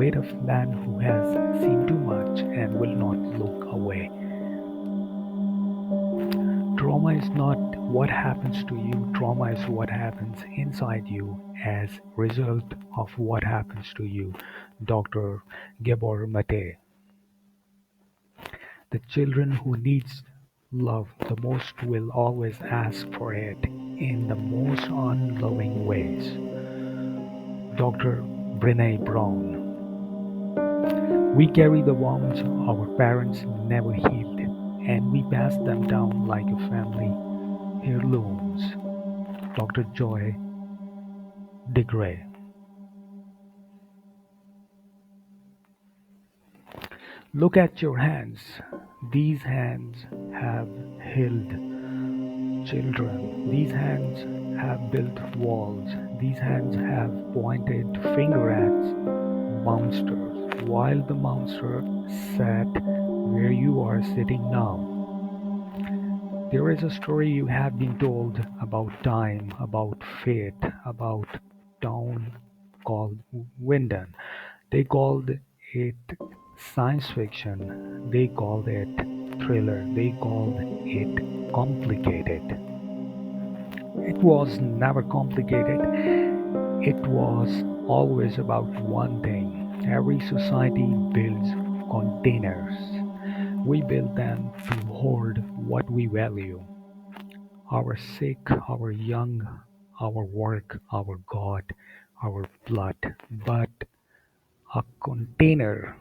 weight of man who has seen too much and will not look away. Trauma is not what happens to you, trauma is what happens inside you as result of what happens to you. Dr. Gabor Mate. The children who needs love the most will always ask for it in the most unloving ways. Dr. Brené Brown. We carry the wounds our parents never healed, and we pass them down like a family heirlooms. Dr. Joy DeGray. Look at your hands. These hands have healed children. These hands have built walls. These hands have pointed finger at monsters, while the monster sat where you are sitting now. There is a story you have been told about time, about fate, about town called Winden. They called it science fiction. They called it thriller. They called it complicated. It was never complicated. It was always about one thing. Every society builds containers. We build them to hold what we value: our sick, our young, our work, our God, our blood. But a container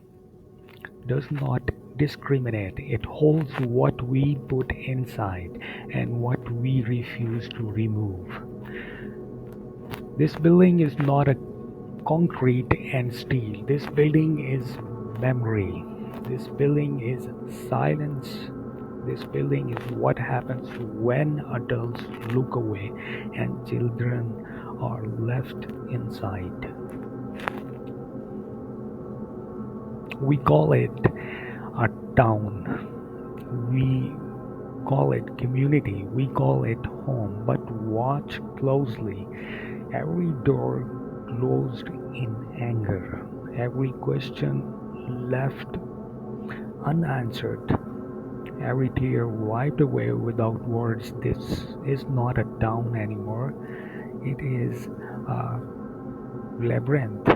does not discriminate. It holds what we put inside and what we refuse to remove. This building is not a concrete and steel. This building is memory. This building is silence. This building is what happens when adults look away and children are left inside. We call it a town. We call it community. We call it home. But watch closely. Every door closed in anger. Every question left unanswered. Every tear wiped away without words. This is not a town anymore. It is a labyrinth.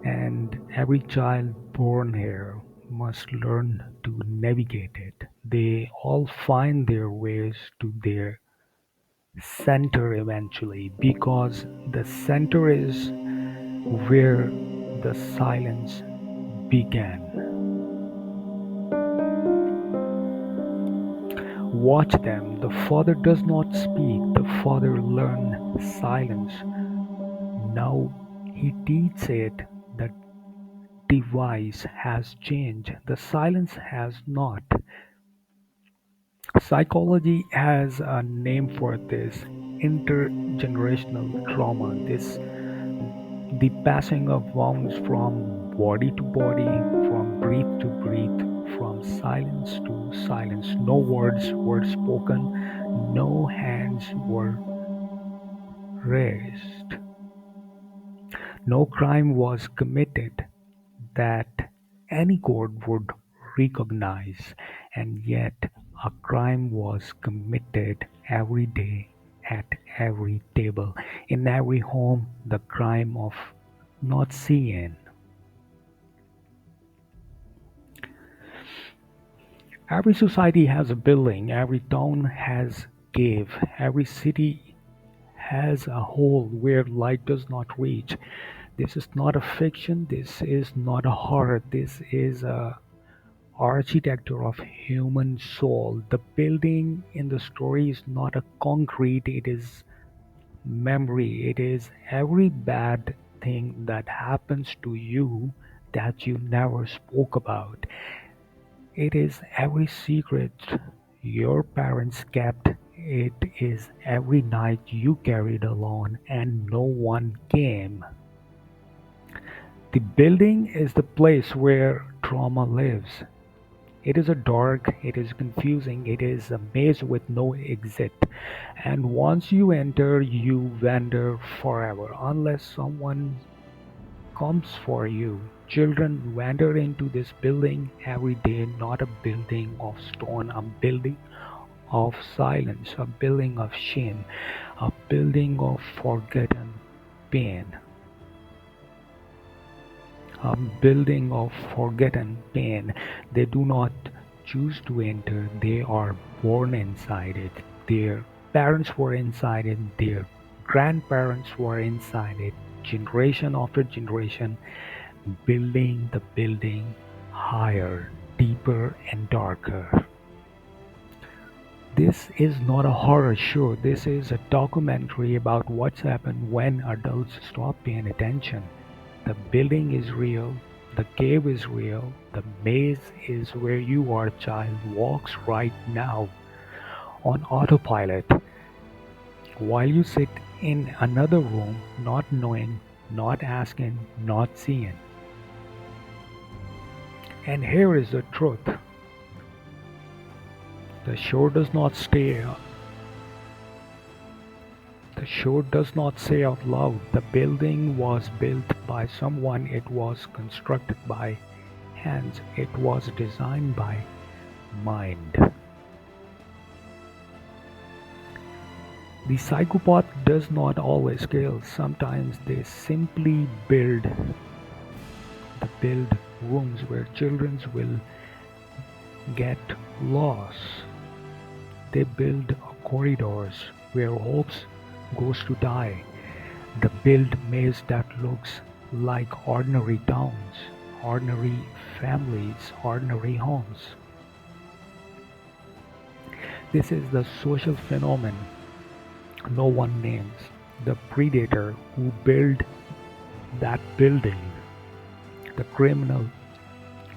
And every child born here must learn to navigate it. They all find their ways to their center eventually, because the center is where the silence began. Watch them. The father does not speak. The father learned silence. Now he teaches it. The device has changed. The silence has not. Psychology has a name for this: intergenerational trauma. This the passing of wounds from body to body, from breath to breath, from silence to silence. No words were spoken, no hands were raised, no crime was committed that any court would recognize, and yet a crime was committed every day at every table, in every home, the crime of not seeing. Every society has a building, every town has cave, every city has a hole where light does not reach. This is not a fiction, this is not a horror, this is a architecture of human soul. The building in the story is not a concrete, it is memory. It is every bad thing that happens to you that you never spoke about. It is every secret your parents kept. It is every night you carried alone and no one came. The building is the place where trauma lives. It is a dark, it is confusing, it is a maze with no exit. And once you enter, you wander forever, unless someone comes for you. Children wander into this building every day, not a building of stone, a building of silence, a building of shame, a building of forgotten pain, a building of forgotten pain. They do not choose to enter, they are born inside it. Their parents were inside it, their grandparents were inside it, generation after generation, building the building higher, deeper, and darker. This is not a horror show, this is a documentary about what's happened when adults stop paying attention. The building is real, the cave is real, the maze is where you are child walks right now on autopilot while you sit in another room not knowing, not asking, not seeing. And here is the truth. The show does not stay The show does not say out loud, the building was built by someone, it was constructed by hands, it was designed by mind. The psychopath does not always kill, sometimes they simply build rooms where children will get lost. They build corridors where hopes goes to die. They build maze that looks like ordinary towns, ordinary families, ordinary homes. This is the social phenomenon no one names. The predator who built that building, the criminal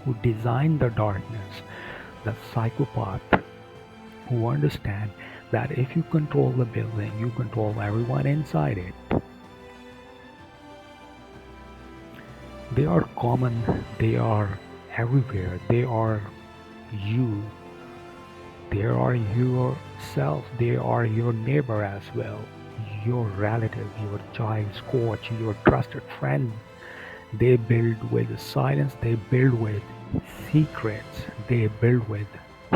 who designed the darkness, the psychopath who understand that if you control the building, you control everyone inside it. They are common, they are everywhere, they are you, they are yourself, they are your neighbor as well, your relative, your child's coach, your trusted friend. They build with silence, they build with secrets, they build with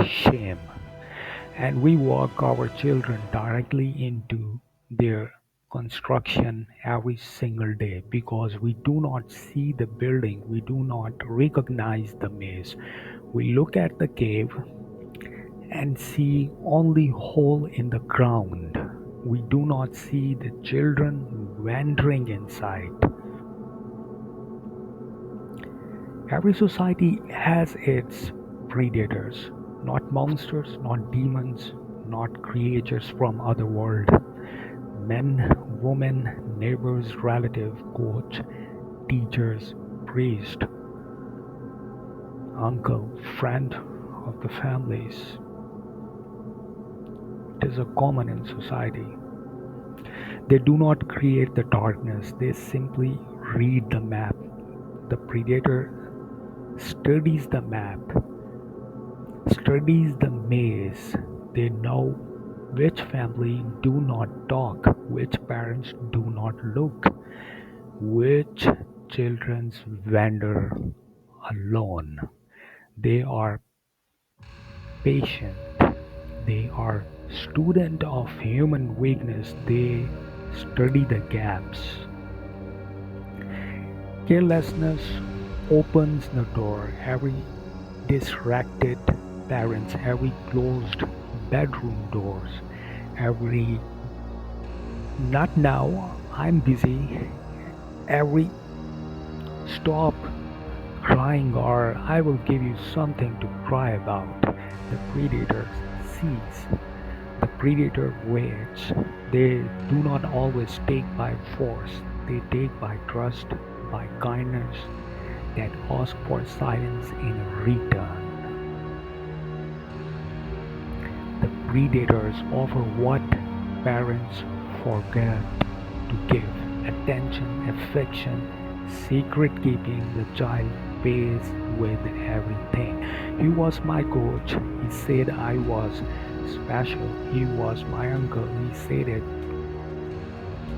shame. And we walk our children directly into their construction every single day because we do not see the building, we do not recognize the maze. We look at the cave and see only hole in the ground. We do not see the children wandering inside. Every society has its predators, not monsters, not demons, not creatures from other world. Men, women, neighbors, relative, coach, teachers, priest, uncle, friend of the families. It is a common in society. They do not create the darkness, they simply read the map. The predator studies the map, studies the maze. They know which family do not talk, which parents do not look, which children wander alone. They are patient. They are student of human weakness. They study the gaps. Carelessness opens the door. Every distracted parents, every closed bedroom doors, every not now, I'm busy, every stop crying or I will give you something to cry about. The predator sees. The predator waits. They do not always take by force. They take by trust, by kindness, that ask for silence in return. The predators offer what parents forget to give attention, affection, secret keeping. The child pays with everything. He was my coach. He said I was special. He was my uncle. He said it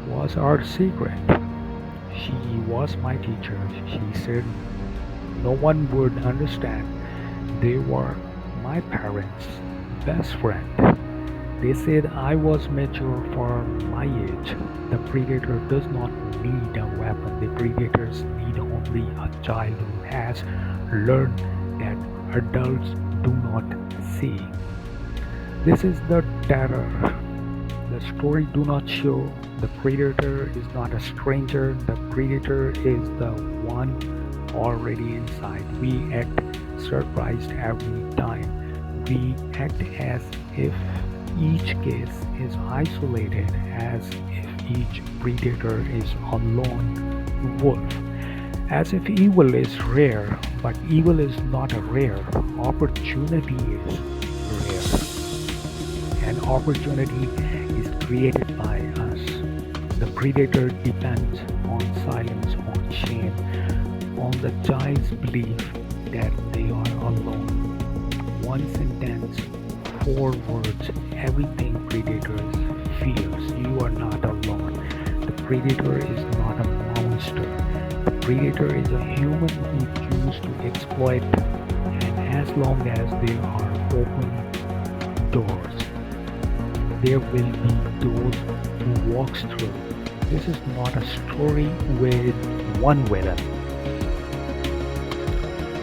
was our secret. She was my teacher. She said no one would understand. They were my parents' best friend. They said I was mature for my age. The predator does not need a weapon. The predators need only a child who has learned that adults do not see. This is the terror. The story do not show the predator is not a stranger. The predator is the one already inside. We act surprised every time. We act as if each case is isolated, as if each predator is a lone wolf, as if evil is rare, but evil is not a rare. Opportunity is rare, and opportunity is created by us. The predator depends on silence, on shame, on the child's belief that they are alone. One sentence, four words, everything predators fears. You are not alone. The predator is not a monster. The predator is a human who chooses to exploit, and as long as there are open doors, there will be those who walks through. This is not a story with one villain.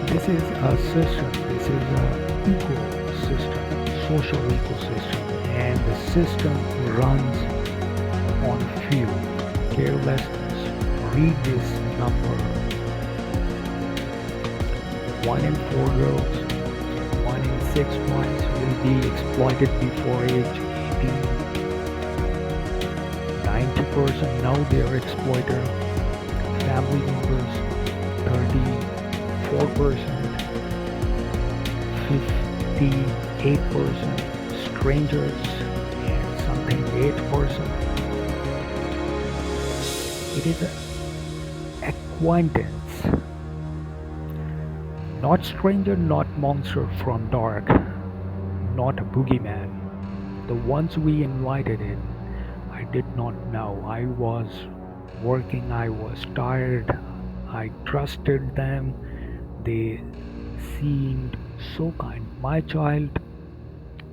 This is a system. This is an ecosystem, social ecosystem, and the system runs on few carelessness. Read this number: one in four girls, one in six boys will be exploited before age 18. 90% know their exploiter. Family members 34%, 58% strangers, and something 8%. It is an acquaintance, not stranger, not monster from dark, not a boogeyman. The ones we invited in, I did not know. I was working, I was tired, I trusted them. They seemed so kind. My child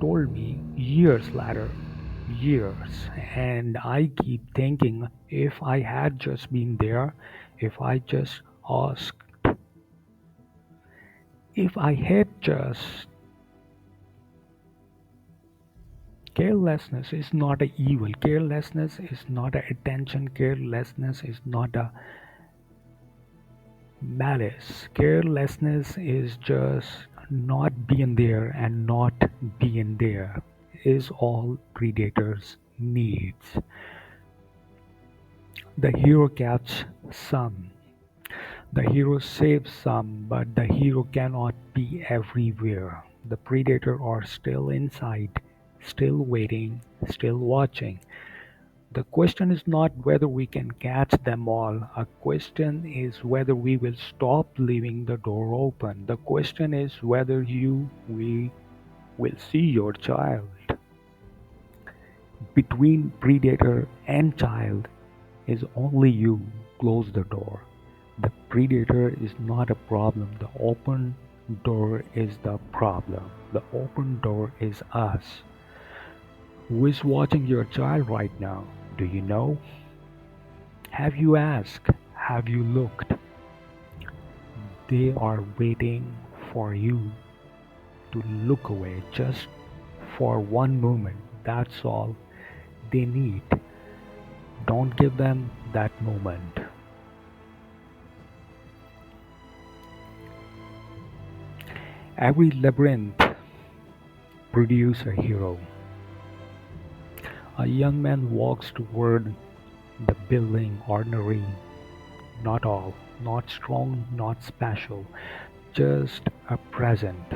told me years later, years, and I keep thinking if I had just been there, if I just asked, if I had just. Carelessness is not a evil. Carelessness is not a attention. Carelessness is not a malice. Carelessness is just not being there, and not being there is all predators needs. The hero catches some. The hero saves some, but the hero cannot be everywhere. The predator are still inside, still waiting, still watching. The question is not whether we can catch them all. A question is whether we will stop leaving the door open. The question is whether we will see your child. Between predator and child is only you. Close the door. The predator is not a problem. The open door is the problem. The open door is us. Who is watching your child right now? Do you know? Have you asked? Have you looked? They are waiting for you to look away just for one moment. That's all they need. Don't give them that moment. Every labyrinth produces a hero. A young man walks toward the building, ordinary, not all, not strong, not special, just a present.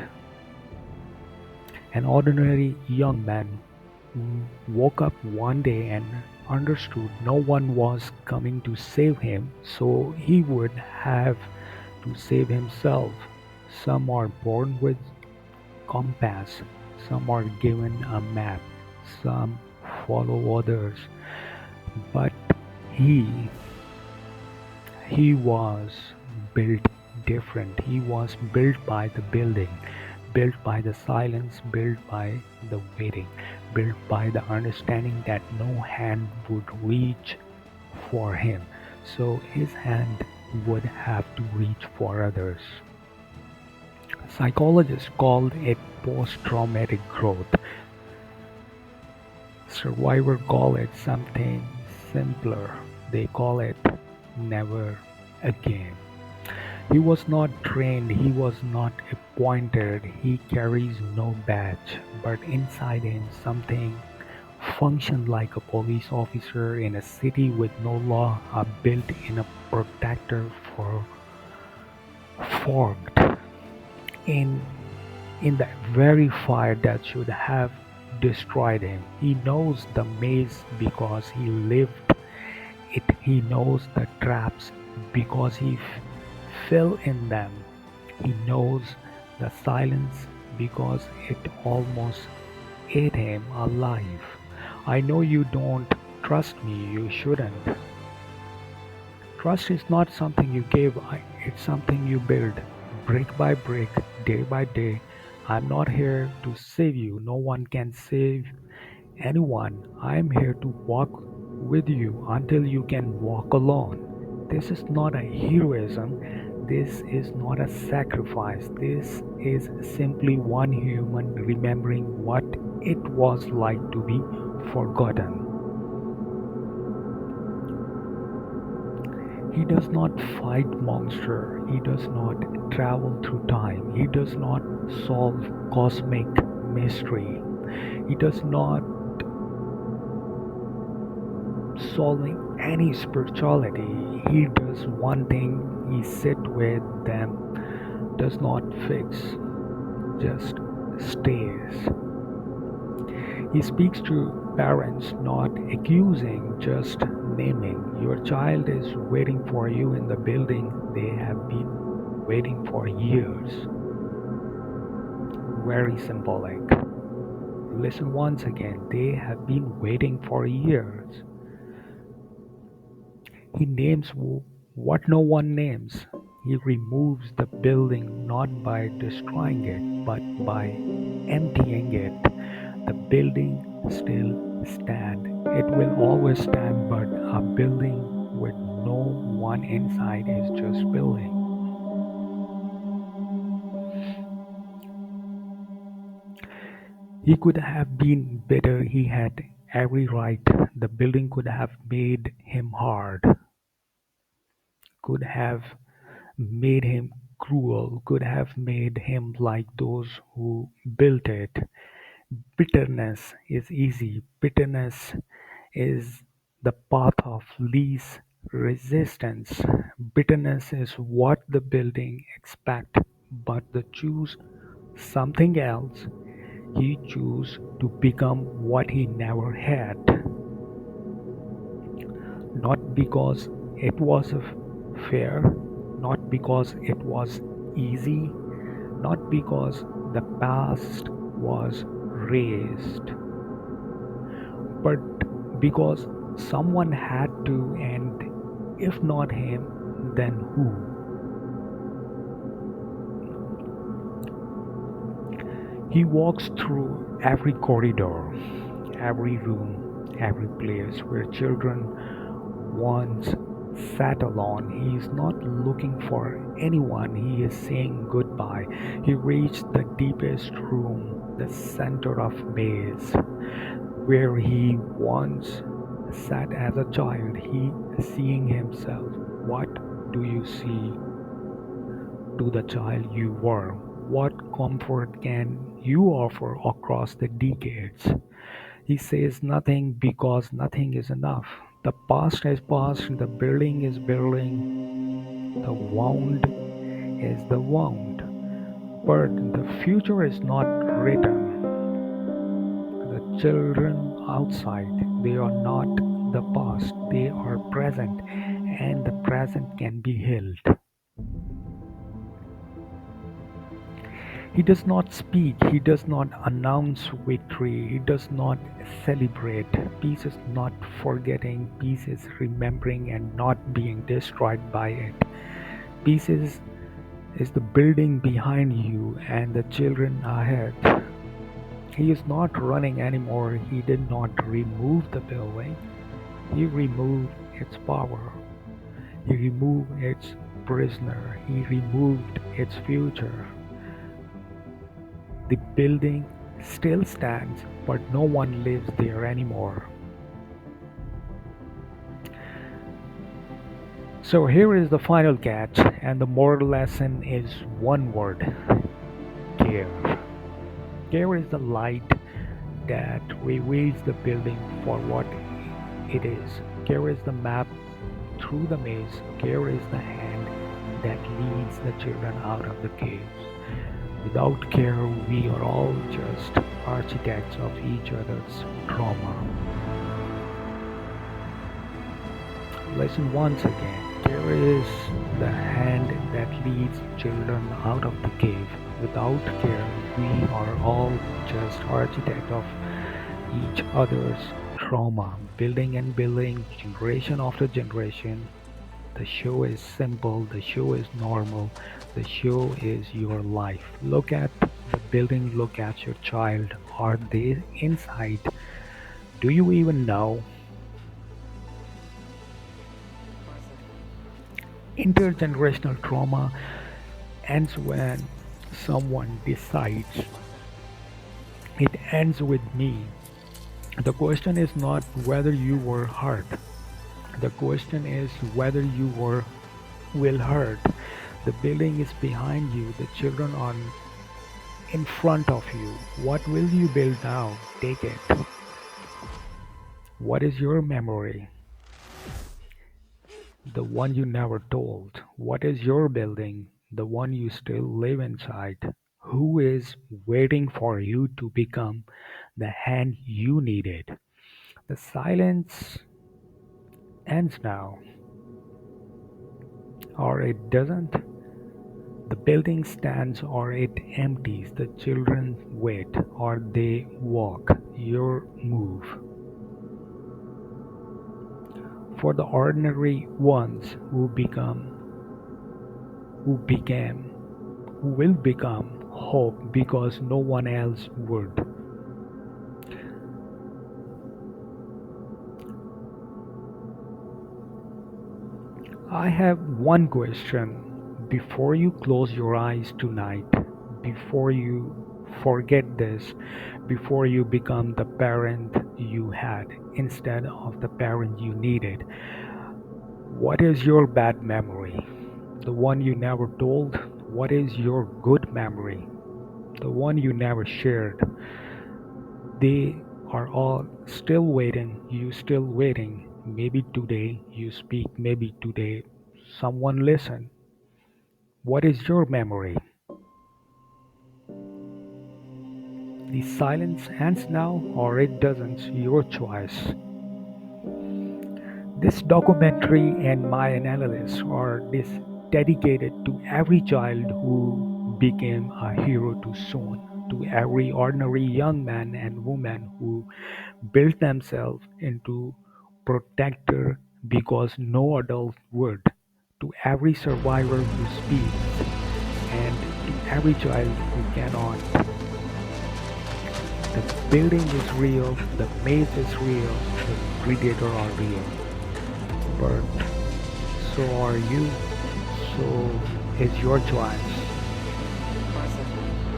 An ordinary young man who woke up one day and understood no one was coming to save him, so he would have to save himself. Some are born with compass, some are given a map, some follow others, but he He was built different. He was built by the building, built by the silence, built by the waiting, built by the understanding that no hand would reach for him, so his hand would have to reach for others. Psychologists call it post-traumatic growth. Survivors call it something simpler. They call it never again. He was not trained, he was not appointed, he carries no badge, but inside him something functioned like a police officer in a city with no law, a built-in protector for forged in the very fire that should have destroyed him. He knows the maze because he lived it. He knows the traps because he fell in them. He knows the silence because it almost ate him alive. I know you don't trust me, you shouldn't. Trust is not something you give, it's something you build, brick by brick, day by day. I'm not here to save you. No one can save anyone. I'm here to walk with you until you can walk alone. This is not a heroism. This is not a sacrifice. This is simply one human remembering what it was like to be forgotten. He does not fight monster. He does not travel through time. He does not solve cosmic mystery. He does not solving any spirituality. He does one thing. He sit with them, does not fix, just stays. He speaks to parents, not accusing, just naming. Your child is waiting for you in the building they have been waiting for years. Very symbolic. Listen once again. They have been waiting for years. He names what no one names. He removes the building not by destroying it, but by emptying it. The building still stand. It will always stand, but a building with no one inside is just building. He could have been better. He had every right. The building could have made him hard, could have made him cruel, could have made him like those who built it. Bitterness is easy. Bitterness is the path of least resistance. Bitterness is what the building expect, but the choose something else. He choose to become what he never had, not because it was fair, not because it was easy, not because the past was raised, but because someone had to, and if not him, then who? He walks through every corridor, every room, every place where children once sat alone. He is not looking for anyone, he is saying goodbye. He reached the deepest room, the center of maze, where he once sat as a child. He seeing himself. What do you see to the child you were? What comfort can you offer across the decades? He says nothing because nothing is enough. The past has passed, the building is building, the wound is the wound. But the future is not written. The children outside, they are not the past, they are present, and the present can be healed. He does not speak, he does not announce victory, he does not celebrate. Peace is not forgetting, peace is remembering and not being destroyed by it. Peace is the building behind you and the children ahead. He is not running anymore, he did not remove the building, he removed its power, he removed its prisoner, he removed its future. The building still stands, but no one lives there anymore. So here is the final catch, and the moral lesson is one word: care. Care is the light that reveals the building for what it is. Care is the map through the maze. Care is the hand that leads the children out of the caves. Without care, we are all just architects of each other's trauma. Listen once again. Care is the hand that leads children out of the cave. Without care, we are all just architects of each other's trauma, building and building, generation after generation. The show is simple, the show is normal, the show is your life. Look at the building, look at your child. Are they inside? Do you even know? Intergenerational trauma ends when someone decides. It ends with me. The question is not whether you were hurt. The question is whether you will hurt. The building is behind you, the children are in front of you. What will you build now? Take it. What is your memory? The one you never told. What is your building? The one you still live inside. Who is waiting for you to become the hand you needed? The silence ends now, or it doesn't. The building stands or it empties. The children wait or they walk. Your move. For the ordinary ones who became, who will become hope because no one else would. I have one question before you close your eyes tonight, before you forget this, before you become the parent you had instead of the parent you needed. What is your bad memory? The one you never told? What is your good memory? The one you never shared? They are all still waiting, you still waiting. Maybe today you speak, maybe today someone listen. What is your memory? The silence ends now or it doesn't, your choice. This documentary and my analysis are this dedicated to every child who became a hero too soon, to every ordinary young man and woman who built themselves into protector because no adult would, to every survivor who speaks, and to every child who cannot. The building is real, the maze is real, the predator are real. But so are you, so is your choice.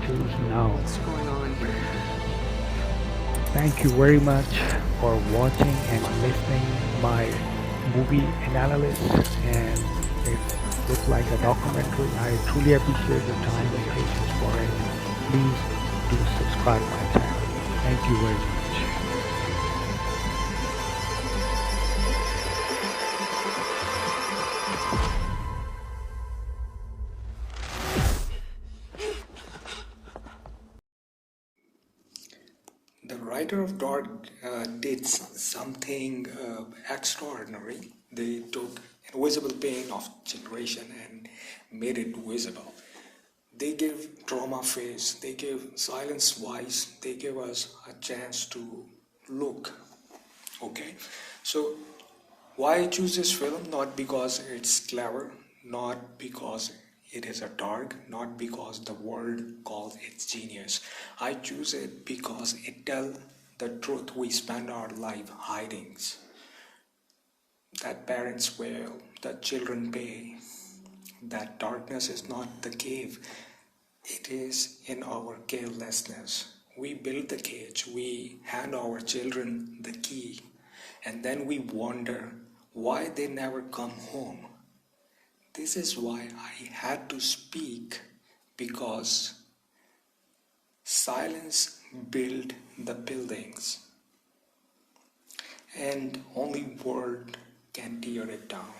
Choose now. What's going on here? Thank you very much for watching and listening my movie analysis, and it looks like a documentary. I truly appreciate your time and patience for it. Please do subscribe my channel. Thank you very much. The writer of Dark did something extraordinary. They took invisible pain of generation and made it visible. They give trauma face, they give silence voice, they give us a chance to look. Okay, so why I choose this film? Not because it's clever, not because it is a dark, not because the world calls it genius. I choose it because it tells the truth we spend our life hiding. That parents wail, that children pay, that darkness is not the cave, it is in our carelessness. We build the cage, we hand our children the key, and then we wonder why they never come home. This is why I had to speak, because silence built the buildings, and only word can tear it down.